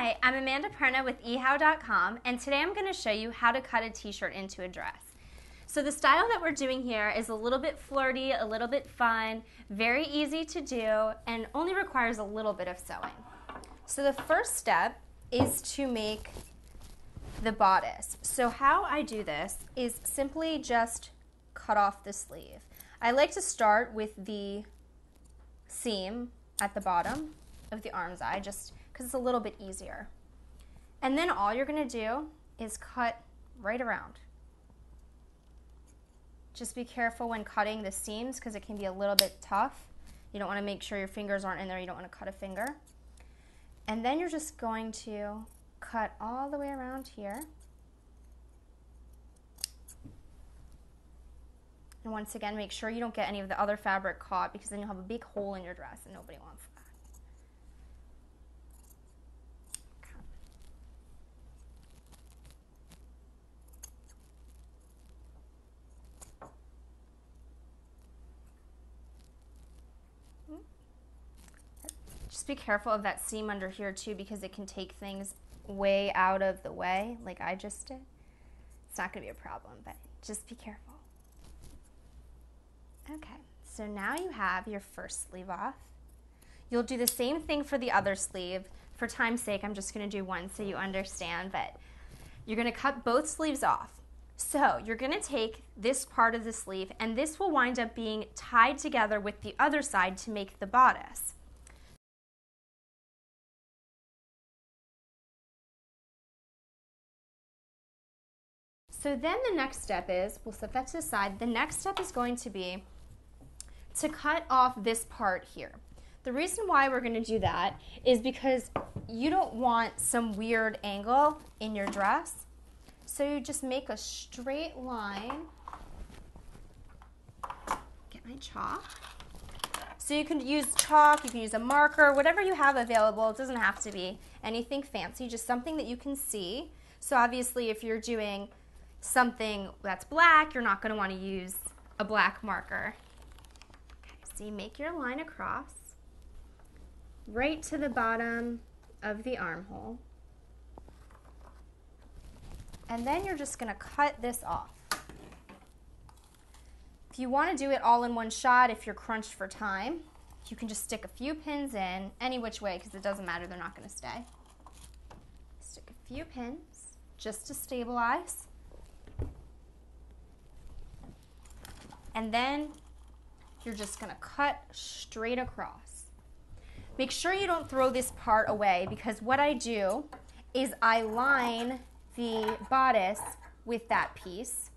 Hi, I'm Amanda Perna with ehow.com, and today I'm going to show you how to cut a t-shirt into a dress. So the style that we're doing here is a little bit flirty, a little bit fun, very easy to do, and only requires a little bit of sewing. So the first step is to make the bodice. So how I do this is simply just cut off the sleeve. I like to start with the seam at the bottom of the arm's eye, just because it's a little bit easier. And then all you're going to do is cut right around. Just be careful when cutting the seams because it can be a little bit tough. You don't want to make sure your fingers aren't in there. You don't want to cut a finger. And then you're just going to cut all the way around here. And once again, make sure you don't get any of the other fabric caught because then you'll have a big hole in your dress and nobody wants that. Just be careful of that seam under here too because it can take things way out of the way like I just did. It's not going to be a problem, but just be careful. Okay, so now you have your first sleeve off. You'll do the same thing for the other sleeve. For time's sake, I'm just going to do one so you understand, but you're going to cut both sleeves off. So you're going to take this part of the sleeve and this will wind up being tied together with the other side to make the bodice. So then the next step is, we'll set that to the side, the next step is going to be to cut off this part here. The reason why we're going to do that is because you don't want some weird angle in your dress. So you just make a straight line. Get my chalk. So you can use chalk, you can use a marker, whatever you have available. It doesn't have to be anything fancy, just something that you can see. So obviously if you're doing something that's black, you're not going to want to use a black marker. Okay, so you make your line across right to the bottom of the armhole. And then you're just going to cut this off. If you want to do it all in one shot, if you're crunched for time, you can just stick a few pins in any which way because it doesn't matter, they're not going to stay. Stick a few pins just to stabilize. And then you're just going to cut straight across. Make sure you don't throw this part away because what I do is I line the bodice with that piece,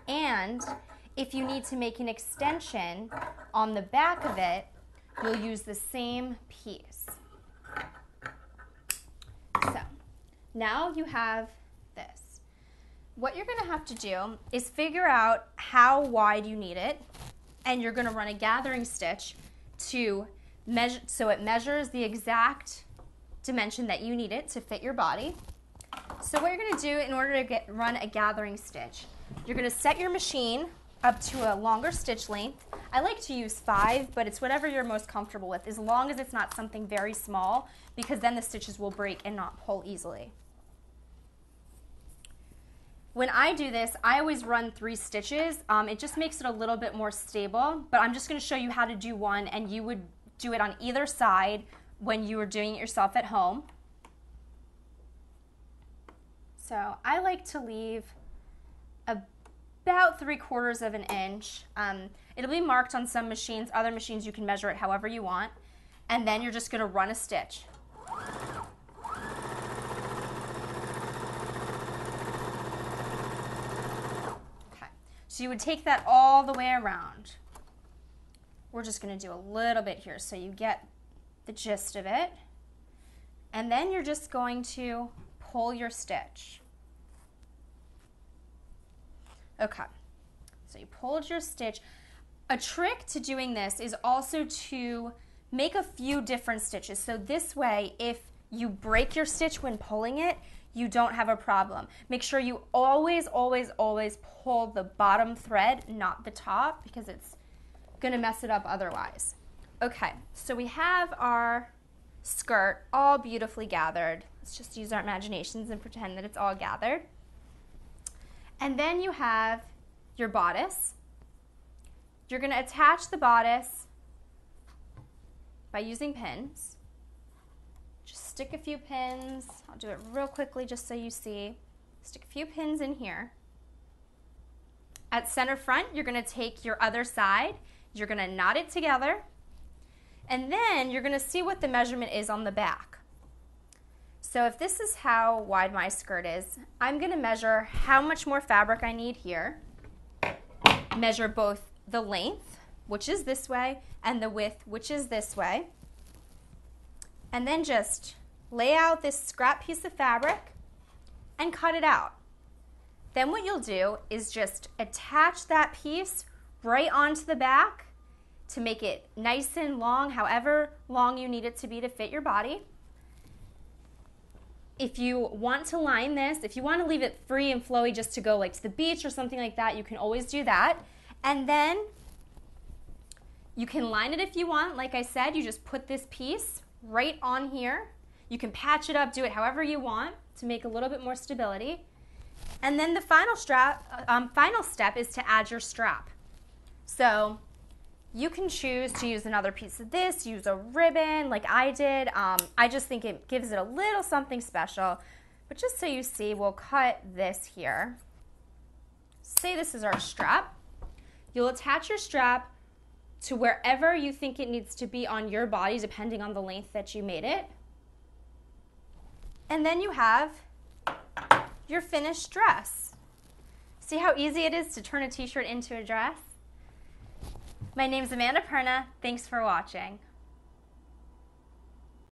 and if you need to make an extension on the back of it, you'll use the same piece. So now you have this. What you're going to have to do is figure out how wide you need it, and you're going to run a gathering stitch to measure, so it measures the exact dimension that you need it to fit your body. So what you're going to do in order to run a gathering stitch, you're going to set your machine up to a longer stitch length. I like to use 5, but it's whatever you're most comfortable with, as long as it's not something very small, because then the stitches will break and not pull easily. When I do this, I always run 3 stitches. It just makes it a little bit more stable, but I'm just going to show you how to do one, and you would do it on either side when you were doing it yourself at home. So I like to leave about 3/4 of an inch. It'll be marked on some machines. Other machines you can measure it however you want, and then you're just going to run a stitch. So you would take that all the way around. We're just going to do a little bit here so you get the gist of it. And then you're just going to pull your stitch. Okay, so you pulled your stitch. A trick to doing this is also to make a few different stitches. So this way, if you break your stitch when pulling it, you don't have a problem. Make sure you always, always, always pull the bottom thread, not the top, because it's going to mess it up otherwise. Okay, so we have our skirt, all beautifully gathered. Let's just use our imaginations and pretend that it's all gathered. And then you have your bodice. You're going to attach the bodice by using pins. Just stick a few pins. I'll do it real quickly just so you see. Stick a few pins in here. At center front, you're going to take your other side. You're going to knot it together. And then you're going to see what the measurement is on the back. So if this is how wide my skirt is, I'm going to measure how much more fabric I need here. Measure both the length, which is this way, and the width, which is this way. And then just lay out this scrap piece of fabric and cut it out. Then what you'll do is just attach that piece right onto the back to make it nice and long, however long you need it to be to fit your body. If you want to line this, if you want to leave it free and flowy just to go like to the beach or something like that, you can always do that. And then you can line it if you want. Like I said, you just put this piece right on here. You can patch it up, do it however you want to make a little bit more stability. And then the final step is to add your strap. So you can choose to use another piece of this, use a ribbon like I did. I just think it gives it a little something special. But just so you see, we'll cut this here. Say this is our strap. You'll attach your strap to wherever you think it needs to be on your body, depending on the length that you made it. And then you have your finished dress. See how easy it is to turn a t-shirt into a dress? My name's Amanda Perna. Thanks for watching.